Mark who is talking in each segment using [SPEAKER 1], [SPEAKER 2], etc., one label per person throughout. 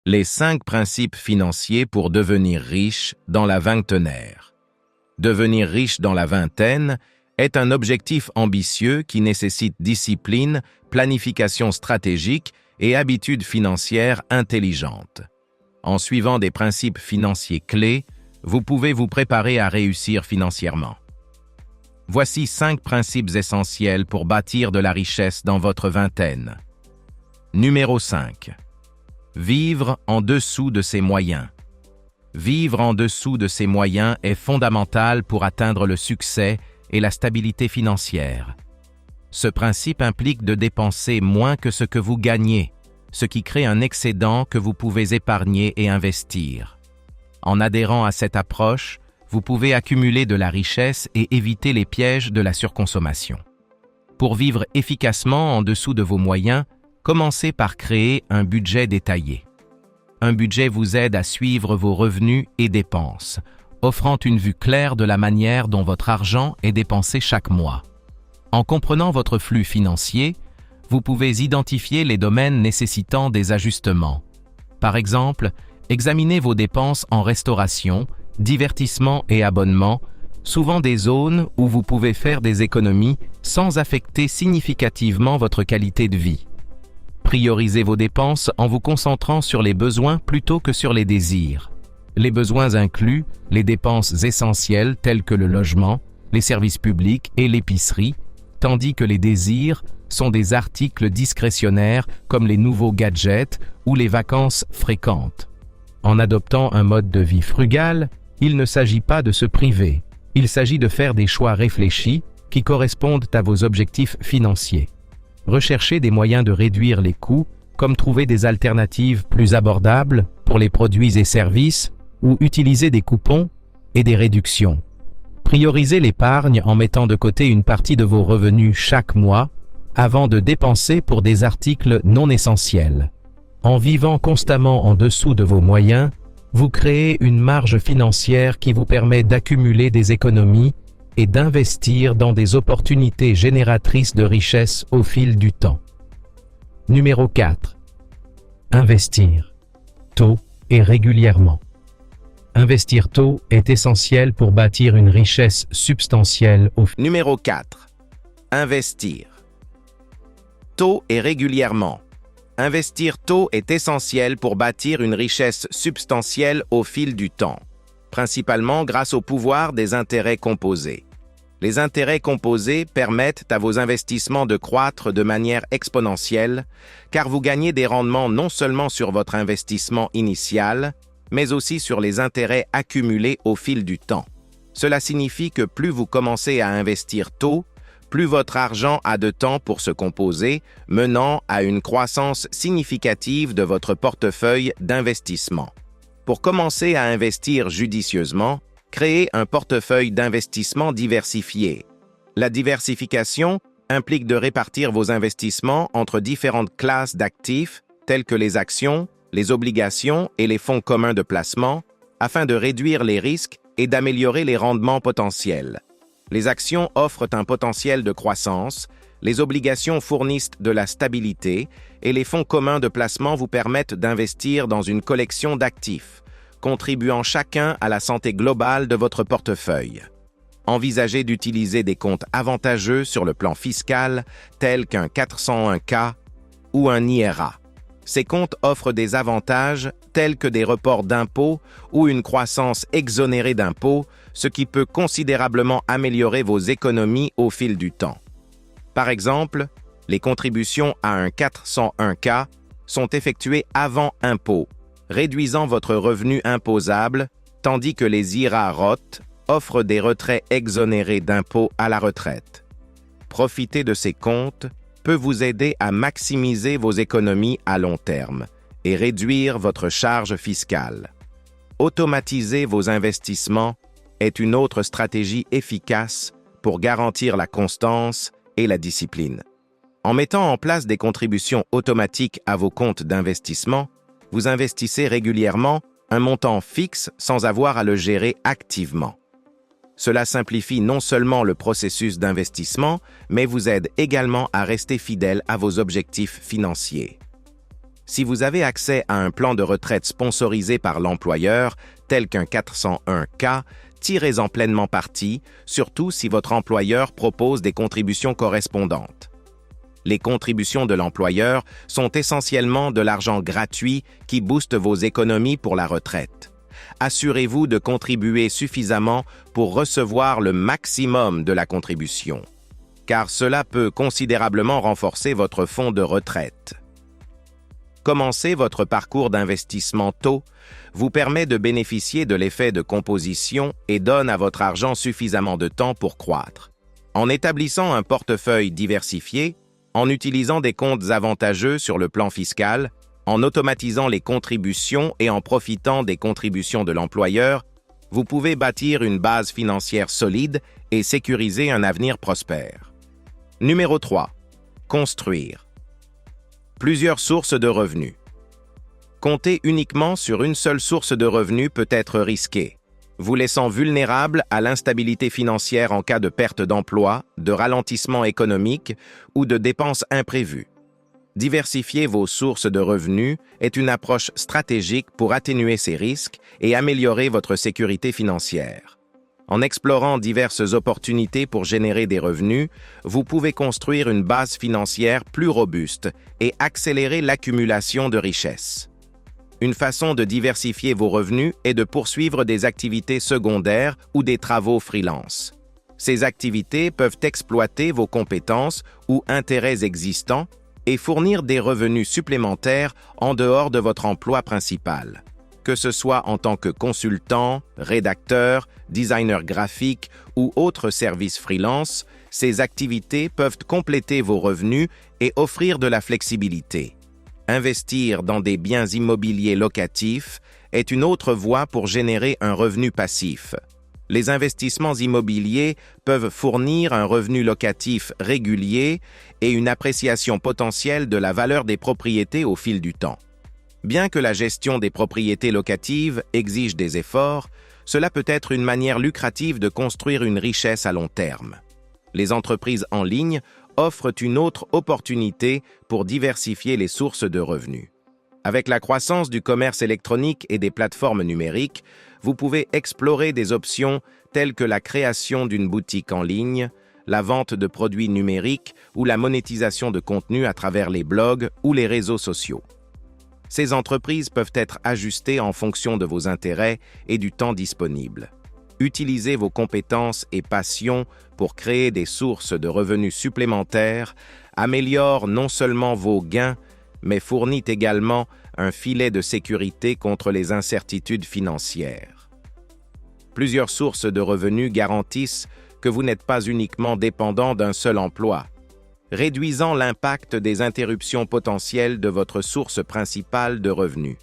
[SPEAKER 1] Les 5 principes financiers pour devenir riche dans la vingtenaire. Devenir riche dans la vingtaine est un objectif ambitieux qui nécessite discipline, planification stratégique et habitudes financières intelligentes. En suivant des principes financiers clés, vous pouvez vous préparer à réussir financièrement. Voici 5 principes essentiels pour bâtir de la richesse dans votre vingtaine. Numéro 5. Vivre en dessous de ses moyens. Vivre en dessous de ses moyens est fondamental pour atteindre le succès et la stabilité financière. Ce principe implique de dépenser moins que ce que vous gagnez, ce qui crée un excédent que vous pouvez épargner et investir. En adhérant à cette approche, vous pouvez accumuler de la richesse et éviter les pièges de la surconsommation. Pour vivre efficacement en dessous de vos moyens, commencez par créer un budget détaillé. Un budget vous aide à suivre vos revenus et dépenses, offrant une vue claire de la manière dont votre argent est dépensé chaque mois. En comprenant votre flux financier, vous pouvez identifier les domaines nécessitant des ajustements. Par exemple, examinez vos dépenses en restauration, divertissement et abonnement, souvent des zones où vous pouvez faire des économies sans affecter significativement votre qualité de vie. Priorisez vos dépenses en vous concentrant sur les besoins plutôt que sur les désirs. Les besoins incluent les dépenses essentielles telles que le logement, les services publics et l'épicerie, tandis que les désirs sont des articles discrétionnaires comme les nouveaux gadgets ou les vacances fréquentes. En adoptant un mode de vie frugal, il ne s'agit pas de se priver. Il s'agit de faire des choix réfléchis qui correspondent à vos objectifs financiers. Recherchez des moyens de réduire les coûts, comme trouver des alternatives plus abordables pour les produits et services ou utiliser des coupons et des réductions. Priorisez l'épargne en mettant de côté une partie de vos revenus chaque mois avant de dépenser pour des articles non essentiels. En vivant constamment en dessous de vos moyens, vous créez une marge financière qui vous permet d'accumuler des économies et d'investir dans des opportunités génératrices de richesse au fil du temps. Numéro 4. Investir tôt et régulièrement. Investir tôt est essentiel pour bâtir une richesse substantielle au fil. Numéro 4. Investir tôt et régulièrement. Investir tôt est essentiel pour bâtir une richesse substantielle au fil du temps, principalement grâce au pouvoir des intérêts composés. Les intérêts composés permettent à vos investissements de croître de manière exponentielle, car vous gagnez des rendements non seulement sur votre investissement initial, mais aussi sur les intérêts accumulés au fil du temps. Cela signifie que plus vous commencez à investir tôt, plus votre argent a de temps pour se composer, menant à une croissance significative de votre portefeuille d'investissement. Pour commencer à investir judicieusement, créez un portefeuille d'investissement diversifié. La diversification implique de répartir vos investissements entre différentes classes d'actifs, telles que les actions, les obligations et les fonds communs de placement, afin de réduire les risques et d'améliorer les rendements potentiels. Les actions offrent un potentiel de croissance, les obligations fournissent de la stabilité et les fonds communs de placement vous permettent d'investir dans une collection d'actifs, contribuant chacun à la santé globale de votre portefeuille. Envisagez d'utiliser des comptes avantageux sur le plan fiscal, tels qu'un 401(k) ou un IRA. Ces comptes offrent des avantages tels que des reports d'impôts ou une croissance exonérée d'impôts, ce qui peut considérablement améliorer vos économies au fil du temps. Par exemple, les contributions à un 401(k) sont effectuées avant impôt, réduisant votre revenu imposable, tandis que les IRA Roth offrent des retraits exonérés d'impôts à la retraite. Profiter de ces comptes peut vous aider à maximiser vos économies à long terme et réduire votre charge fiscale. Automatiser vos investissements est une autre stratégie efficace pour garantir la constance et la discipline. En mettant en place des contributions automatiques à vos comptes d'investissement, vous investissez régulièrement un montant fixe sans avoir à le gérer activement. Cela simplifie non seulement le processus d'investissement, mais vous aide également à rester fidèle à vos objectifs financiers. Si vous avez accès à un plan de retraite sponsorisé par l'employeur, tel qu'un 401(k), tirez-en pleinement parti, surtout si votre employeur propose des contributions correspondantes. Les contributions de l'employeur sont essentiellement de l'argent gratuit qui booste vos économies pour la retraite. Assurez-vous de contribuer suffisamment pour recevoir le maximum de la contribution, car cela peut considérablement renforcer votre fonds de retraite. Commencer votre parcours d'investissement tôt vous permet de bénéficier de l'effet de composition et donne à votre argent suffisamment de temps pour croître. En établissant un portefeuille diversifié, en utilisant des comptes avantageux sur le plan fiscal, en automatisant les contributions et en profitant des contributions de l'employeur, vous pouvez bâtir une base financière solide et sécuriser un avenir prospère. Numéro 3. Construire. Plusieurs sources de revenus. Compter uniquement sur une seule source de revenus peut être risqué, vous laissant vulnérable à l'instabilité financière en cas de perte d'emploi, de ralentissement économique ou de dépenses imprévues. Diversifier vos sources de revenus est une approche stratégique pour atténuer ces risques et améliorer votre sécurité financière. En explorant diverses opportunités pour générer des revenus, vous pouvez construire une base financière plus robuste et accélérer l'accumulation de richesses. Une façon de diversifier vos revenus est de poursuivre des activités secondaires ou des travaux freelance. Ces activités peuvent exploiter vos compétences ou intérêts existants et fournir des revenus supplémentaires en dehors de votre emploi principal. Que ce soit en tant que consultant, rédacteur, designer graphique ou autre service freelance, ces activités peuvent compléter vos revenus et offrir de la flexibilité. Investir dans des biens immobiliers locatifs est une autre voie pour générer un revenu passif. Les investissements immobiliers peuvent fournir un revenu locatif régulier et une appréciation potentielle de la valeur des propriétés au fil du temps. Bien que la gestion des propriétés locatives exige des efforts, cela peut être une manière lucrative de construire une richesse à long terme. Les entreprises en ligne offrent une autre opportunité pour diversifier les sources de revenus. Avec la croissance du commerce électronique et des plateformes numériques, vous pouvez explorer des options telles que la création d'une boutique en ligne, la vente de produits numériques ou la monétisation de contenu à travers les blogs ou les réseaux sociaux. Ces entreprises peuvent être ajustées en fonction de vos intérêts et du temps disponible. Utilisez vos compétences et passions pour créer des sources de revenus supplémentaires, améliore non seulement vos gains, mais fournit également un filet de sécurité contre les incertitudes financières. Plusieurs sources de revenus garantissent que vous n'êtes pas uniquement dépendant d'un seul emploi, réduisant l'impact des interruptions potentielles de votre source principale de revenus.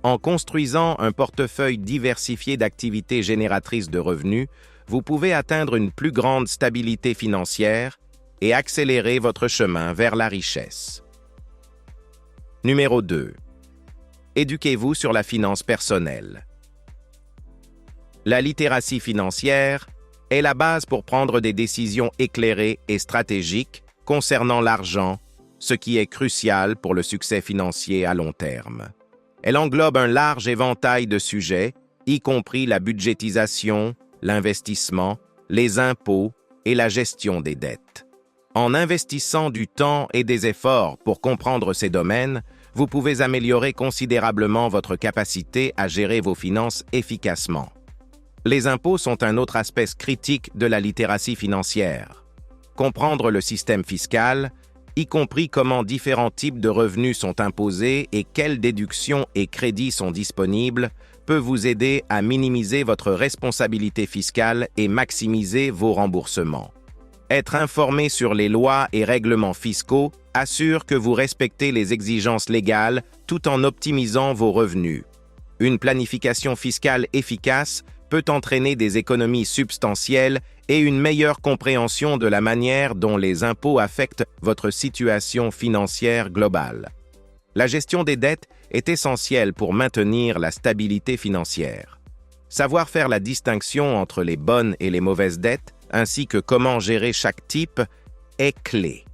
[SPEAKER 1] En construisant un portefeuille diversifié d'activités génératrices de revenus, vous pouvez atteindre une plus grande stabilité financière et accélérer votre chemin vers la richesse. Numéro 2. Éduquez-vous sur la finance personnelle. La littératie financière est la base pour prendre des décisions éclairées et stratégiques concernant l'argent, ce qui est crucial pour le succès financier à long terme. Elle englobe un large éventail de sujets, y compris la budgétisation, l'investissement, les impôts et la gestion des dettes. En investissant du temps et des efforts pour comprendre ces domaines, vous pouvez améliorer considérablement votre capacité à gérer vos finances efficacement. Les impôts sont un autre aspect critique de la littératie financière. Comprendre le système fiscal, y compris comment différents types de revenus sont imposés et quelles déductions et crédits sont disponibles, peut vous aider à minimiser votre responsabilité fiscale et maximiser vos remboursements. Être informé sur les lois et règlements fiscaux assure que vous respectez les exigences légales tout en optimisant vos revenus. Une planification fiscale efficace peut entraîner des économies substantielles et une meilleure compréhension de la manière dont les impôts affectent votre situation financière globale. La gestion des dettes est essentielle pour maintenir la stabilité financière. Savoir faire la distinction entre les bonnes et les mauvaises dettes, ainsi que comment gérer chaque type, est clé.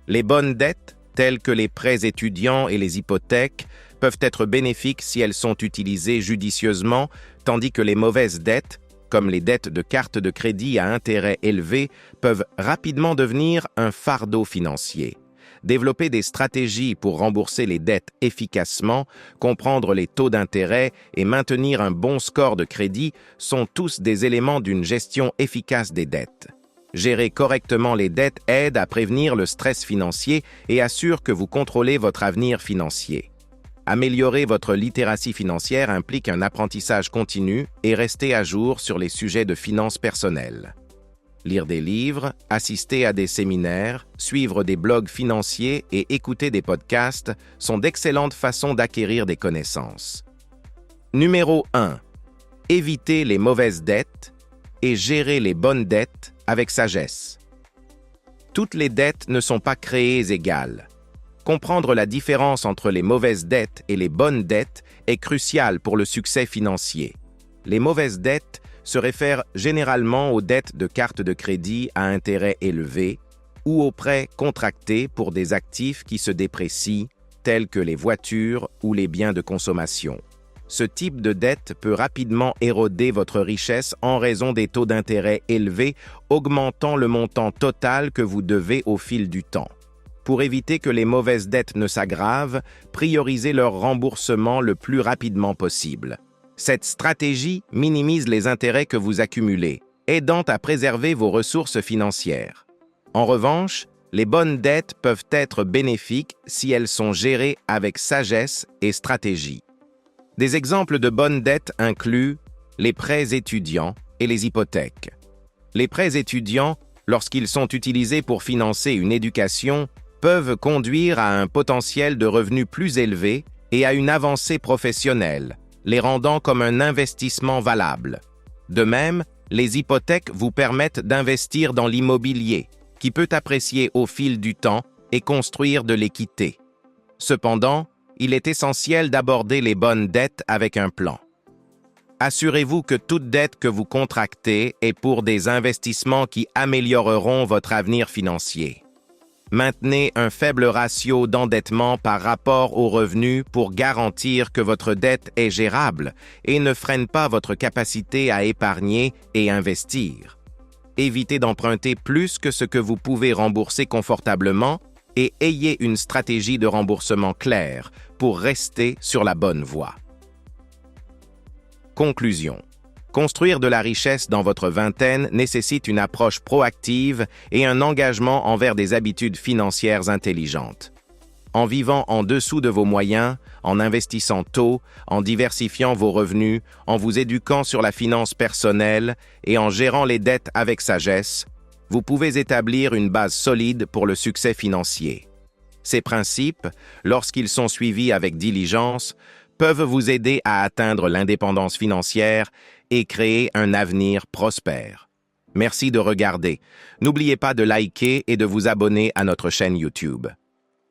[SPEAKER 1] Les bonnes dettes tels que les prêts étudiants et les hypothèques, peuvent être bénéfiques si elles sont utilisées judicieusement, tandis que les mauvaises dettes, comme les dettes de cartes de crédit à intérêt élevé, peuvent rapidement devenir un fardeau financier. Développer des stratégies pour rembourser les dettes efficacement, comprendre les taux d'intérêt et maintenir un bon score de crédit sont tous des éléments d'une gestion efficace des dettes. Gérer correctement les dettes aide à prévenir le stress financier et assure que vous contrôlez votre avenir financier. Améliorer votre littératie financière implique un apprentissage continu et rester à jour sur les sujets de finances personnelles. Lire des livres, assister à des séminaires, suivre des blogs financiers et écouter des podcasts sont d'excellentes façons d'acquérir des connaissances. Numéro 1. Éviter les mauvaises dettes et gérer les bonnes dettes avec sagesse. Toutes les dettes ne sont pas créées égales. Comprendre la différence entre les mauvaises dettes et les bonnes dettes est crucial pour le succès financier. Les mauvaises dettes se réfèrent généralement aux dettes de cartes de crédit à intérêt élevé ou aux prêts contractés pour des actifs qui se déprécient, tels que les voitures ou les biens de consommation. Ce type de dette peut rapidement éroder votre richesse en raison des taux d'intérêt élevés, augmentant le montant total que vous devez au fil du temps. Pour éviter que les mauvaises dettes ne s'aggravent, priorisez leur remboursement le plus rapidement possible. Cette stratégie minimise les intérêts que vous accumulez, aidant à préserver vos ressources financières. En revanche, les bonnes dettes peuvent être bénéfiques si elles sont gérées avec sagesse et stratégie. Des exemples de bonnes dettes incluent les prêts étudiants et les hypothèques. Les prêts étudiants, lorsqu'ils sont utilisés pour financer une éducation, peuvent conduire à un potentiel de revenus plus élevé et à une avancée professionnelle, les rendant comme un investissement valable. De même, les hypothèques vous permettent d'investir dans l'immobilier, qui peut apprécier au fil du temps et construire de l'équité. Cependant, il est essentiel d'aborder les bonnes dettes avec un plan. Assurez-vous que toute dette que vous contractez est pour des investissements qui amélioreront votre avenir financier. Maintenez un faible ratio d'endettement par rapport aux revenus pour garantir que votre dette est gérable et ne freine pas votre capacité à épargner et investir. Évitez d'emprunter plus que ce que vous pouvez rembourser confortablement et ayez une stratégie de remboursement claire pour rester sur la bonne voie. Conclusion. Construire de la richesse dans votre vingtaine nécessite une approche proactive et un engagement envers des habitudes financières intelligentes. En vivant en dessous de vos moyens, en investissant tôt, en diversifiant vos revenus, en vous éduquant sur la finance personnelle et en gérant les dettes avec sagesse, vous pouvez établir une base solide pour le succès financier. Ces principes, lorsqu'ils sont suivis avec diligence, peuvent vous aider à atteindre l'indépendance financière et créer un avenir prospère. Merci de regarder. N'oubliez pas de liker et de vous abonner à notre chaîne YouTube.